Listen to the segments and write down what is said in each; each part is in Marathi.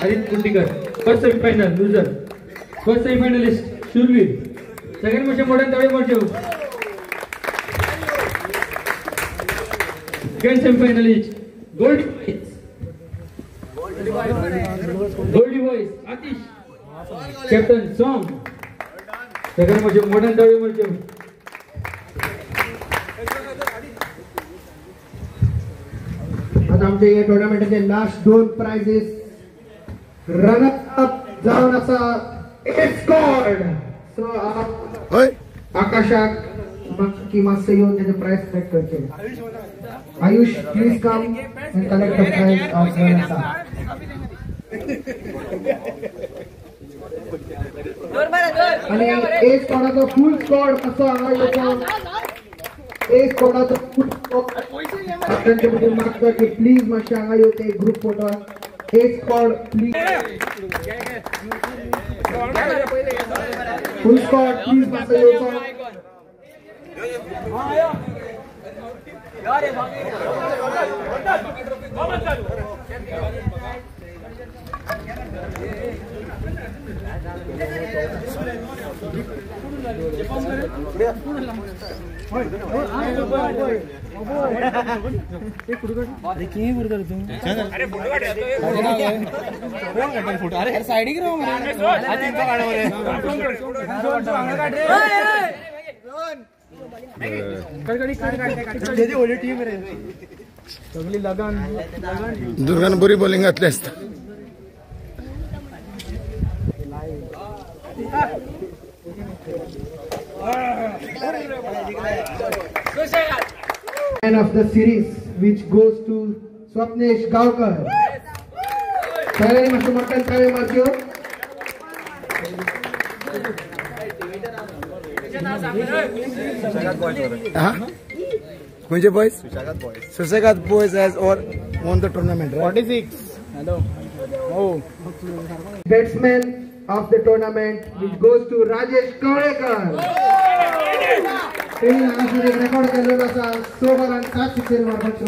Harit Kuntikar. First semi-final loser. First semi-finalist Shurveer. Second motion modern Tade Morchev. Second semi-finalist Goldie Voice Atish. Captain Song. Second motion modern Tade Morchev. आता आमच्या या टुर्नामेंटचे लास्ट 2 प्राइजेस रनर अप जाऊन असा स्कोर्ड सो आकाशाक की मास्टर येऊन त्याचे प्राइस कलेक्ट करते Ayush please come and collect the price of runner up आणि ए स्क्वॉडाचा फुल स्क्वॉड कसं हांगा येतो ए स्क्वॉडाचा फुल स्क्वॉड मागता की प्लीज मातशें हांगा येवते ग्रुप फोटो ए squad please full squad please मातशें येवचो दुर्गान बरी बॉलिंग घातली असता Man of the series which goes to Swapnesh Gaokar. Sirani master markan tawe markyo. Kunje boys? Sushagat boys has won the tournament, right? 46. Hello. Oh. Batsman of the tournament which goes to Rajesh Kawekar. He has record केलेला असा 16 रन 7 सिक्सर मारतो.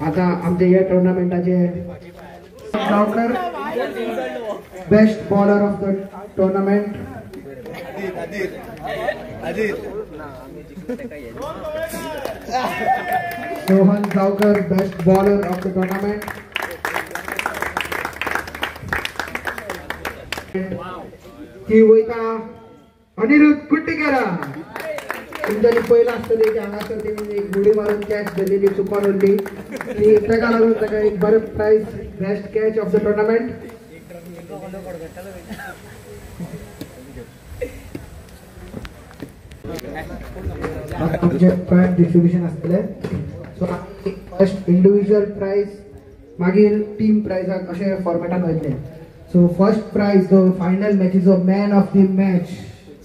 आता आमच्या या टुर्नामेंटाचे Gaonkar best bowler of the tournament Sohan Gaonkar best bowler of the tournament की वयता अनिरुद्ध कुट्टीकर तुमच्यानी पहिला असतले की हांगासर तेणी एक गुडी मारून कॅच धरलेली चुकोन उरली ती ताका लागून ताका एक बरें prize best catch of the tournament आमचे प्राइज डिस्ट्रीब्युशन असतले सो फर्स्ट इंडिविजुअल प्राइज मागीर टीम प्राइजाक अशे फॉर्मेटान वयतले So first prize, the final match is a man of the match.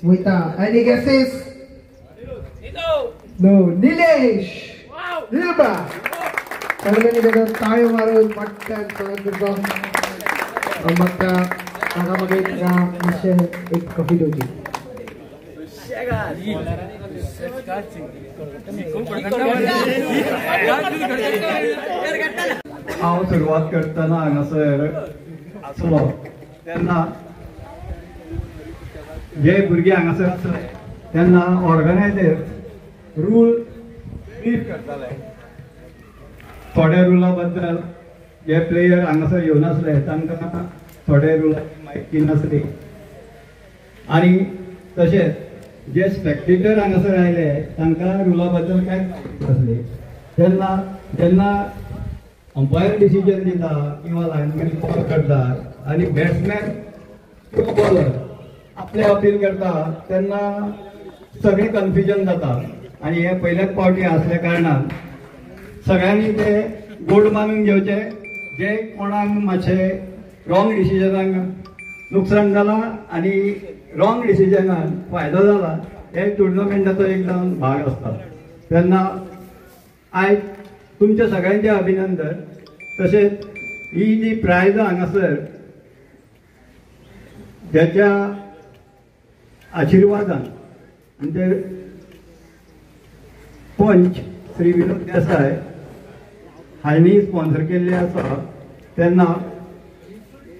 With any guesses? No, Nilesh. Wow. Nilba. सर्वांनी जगह ताळे मारून मटन स्वागत करतो. मग आगामध्ये एक कॉफी देऊची. हांव सुरवात करतना हांगासर आसलो तेन्ना जे भुरगे हांगासर आसले तेन्ना ऑर्गनायझर रूल ब्रीफ करताले थोड्या रुला बद्दल जे प्लेयर हांगासर येवन आसले तांकां थोड्या रुलाची म्हायती नासली आनी तशेंच जे स्पेक्टेटर हांगासर आयले तांकां रुला बद्दल कांयच म्हायती नासली तेन्ना जेन्ना अंपायर डिसिजन दिता किंवा लायनमॅन बॉल करता आणि बॅट्समॅन किंवा बॉलर आपले अपील करता तेन्ना सगळें कन्फ्युजन जाता आणि हे पयल्याच फावटी आसल्या कारणान सगळ्यांनी ते गोड मानून घेवचे जे कोणाक मातशें रॉंग डिसिजनाक नुकसाण जालां आणि रॉंग डिसिजनाक फायदो जाला हे टुर्नामेंटाचो एकदम भाग आसता तेन्ना आयज तुमच्या सगळ्यांचे अभिनंदन तसेच ही जी प्रायज हांगासर ज्याच्या आशिर्वादान आणि ते पंच श्री विनोद देसाय हांणी स्पॉन्सर केल्ले आसा तेन्ना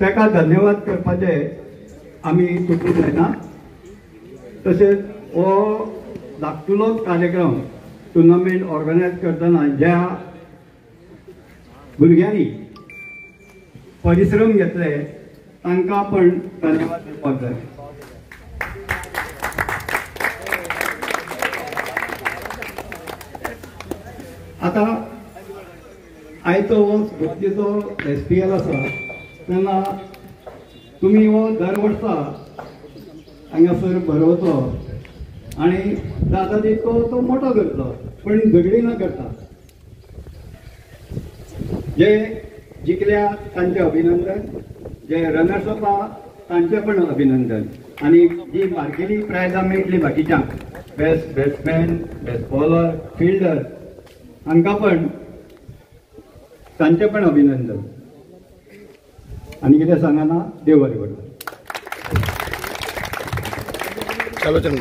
ताका धन्यवाद करपाचे आमी तुटूंक जायना. तशेंच हो धाकटुलो कार्यक्रम टुर्नामेंट ऑर्गनायज करतना ज्या भुरग्यांनी परिश्रम घेतले तांकां पण धन्यवाद दिवपाक जाय. आता आयचो हो स्पोर्टीचो SPL आसा तेन्ना तुमी हो दर वर्सा हांगासर भरवचो आनी जाता तितको तो मोठो करतलो पण झगडी न करता. जे जिखल्या तांचे अभिनंदन, जे रनर्स अप तांचे पण अभिनंदन आनी जी बारकेली प्रायजां मेळटली बाकीच्यांक best batsman, best bowler, fielder हांकां पण तांचे पण अभिनंदन. आनी कितें सांगना देव बरें करता. चलो चलो